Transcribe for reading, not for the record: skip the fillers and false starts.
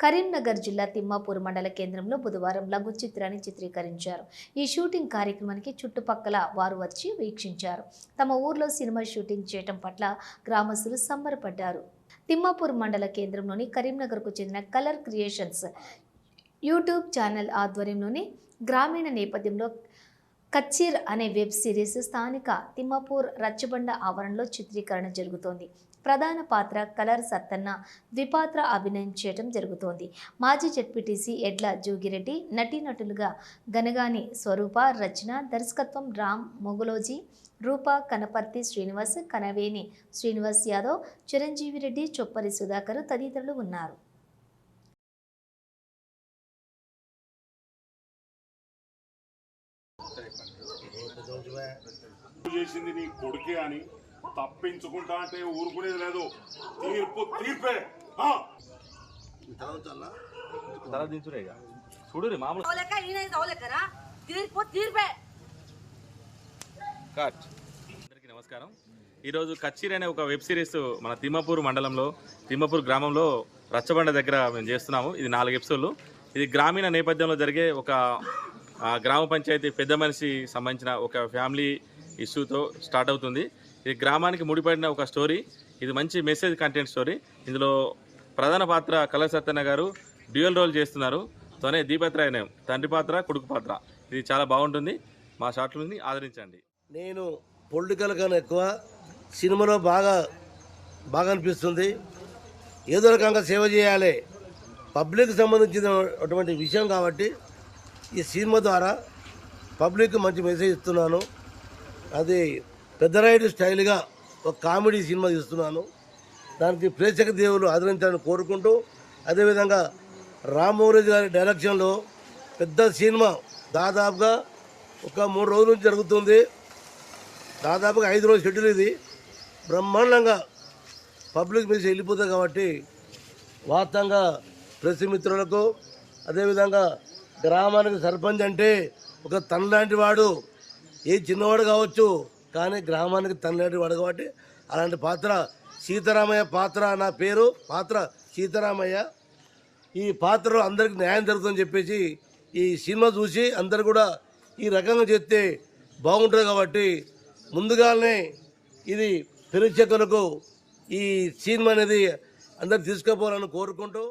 కరీంనగర్ జిల్లా తిమ్మాపూర్ మండల కేంద్రంలో బుధవారం లఘు చిత్రాన్ని చిత్రీకరించారు. ఈ షూటింగ్ కార్యక్రమానికి చుట్టుపక్కల వారు వచ్చి వీక్షించారు. తమ ఊర్లో సినిమా షూటింగ్ చేయడం పట్ల గ్రామస్తులు సంబరపడ్డారు. తిమ్మాపూర్ మండల కేంద్రంలోని కరీంనగర్కు చెందిన కలర్ క్రియేషన్స్ యూట్యూబ్ ఛానల్ ఆధ్వర్యంలోని గ్రామీణ నేపథ్యంలో కచ్చీర్ అనే వెబ్ సిరీస్ స్థానిక తిమ్మాపూర్ రచ్చబండ ఆవరణలో చిత్రీకరణ జరుగుతోంది. ప్రధాన పాత్ర కలర్ సత్తన్న, ద్విపాత్ర అభినయం చేయడం జరుగుతోంది. మాజీ జెడ్పీటీసీ ఎడ్ల జోగిరెడ్డి, నటీనటులుగా గనగాని స్వరూప, రచన, దర్శకత్వం రామ్ మొగులోజీ, రూప, కనపర్తి శ్రీనివాస్, కనవేని శ్రీనివాస్ యాదవ్, చిరంజీవి రెడ్డి, చొప్పరి సుధాకర్ తదితరులు ఉన్నారు. చేసింది నీ కొడుకే అని తప్పించుకుంటా అంటే ఊరుకునేది లేదు. తీర్పు తీర్పే. అందరికీ నమస్కారం. ఈరోజు కచ్చీర్ అనే ఒక వెబ్ సిరీస్ మన తిమ్మాపూర్ మండలంలో తిమ్మాపూర్ గ్రామంలో రచ్చబండ దగ్గర మేము చేస్తున్నాము. ఇది 4 ఎపిసోడ్లు. ఇది గ్రామీణ నేపథ్యంలో జరిగే ఒక గ్రామ పంచాయతీ పెద్ద మనిషి సంబంధించిన ఒక ఫ్యామిలీ ఇష్యూతో స్టార్ట్ అవుతుంది. ఇది గ్రామానికి ముడిపడిన ఒక స్టోరీ. ఇది మంచి మెసేజ్ కంటెంట్ స్టోరీ. ఇందులో ప్రధాన పాత్ర కలర్ సత్తన్న గారు డ్యూయల్ రోల్ చేస్తున్నారు. తోనే దీపత్రాయనం తండ్రి పాత్ర, కొడుకు పాత్ర. ఇది చాలా బాగుంటుంది. మా షార్ట్లని ఆదరించండి. నేను పొలిటికల్ కన్నా ఎక్కువ సినిమాలో బాగా అనిపిస్తుంది. ఏదో రకంగా సేవ చేయాలి, పబ్లిక్ సంబంధించినటువంటి విషయం కాబట్టి ఈ సినిమా ద్వారా పబ్లిక్ మంచి మెసేజ్ ఇస్తున్నాను. అది పెద్దరాయుడు స్టైల్గా ఒక కామెడీ సినిమా తీస్తున్నాను. దానికి ప్రేక్షక దేవులు ఆదరించాలని కోరుకుంటూ, అదేవిధంగా రామ్మోహన్ గారి డైరెక్షన్లో పెద్ద సినిమా దాదాపుగా ఒక 3 రోజుల నుంచి జరుగుతుంది. దాదాపుగా 5 రోజుల షెడ్యూల్. ఇది బ్రహ్మాండంగా పబ్లిక్ మెసేజ్ వెళ్ళిపోతుంది కాబట్టి వాస్తవంగా ప్రెస్ మిత్రులకు, అదేవిధంగా గ్రామానికి సర్పంచ్ అంటే ఒక తనలాంటి వాడు, ఏ చిన్నవాడు కావచ్చు కానీ గ్రామానికి తనలాంటి వాడు కాబట్టి అలాంటి పాత్ర సీతారామయ్య పాత్ర. నా పేరు పాత్ర సీతారామయ్య. ఈ పాత్రలో అందరికి న్యాయం జరుగుతుందని చెప్పేసి ఈ సినిమా చూసి అందరు కూడా ఈ రకంగా చేస్తే బాగుంటుంది కాబట్టి ముందుగానే ఇది ప్రేక్షకులకు ఈ సినిమా అనేది అందరు తీసుకుపోవాలని కోరుకుంటూ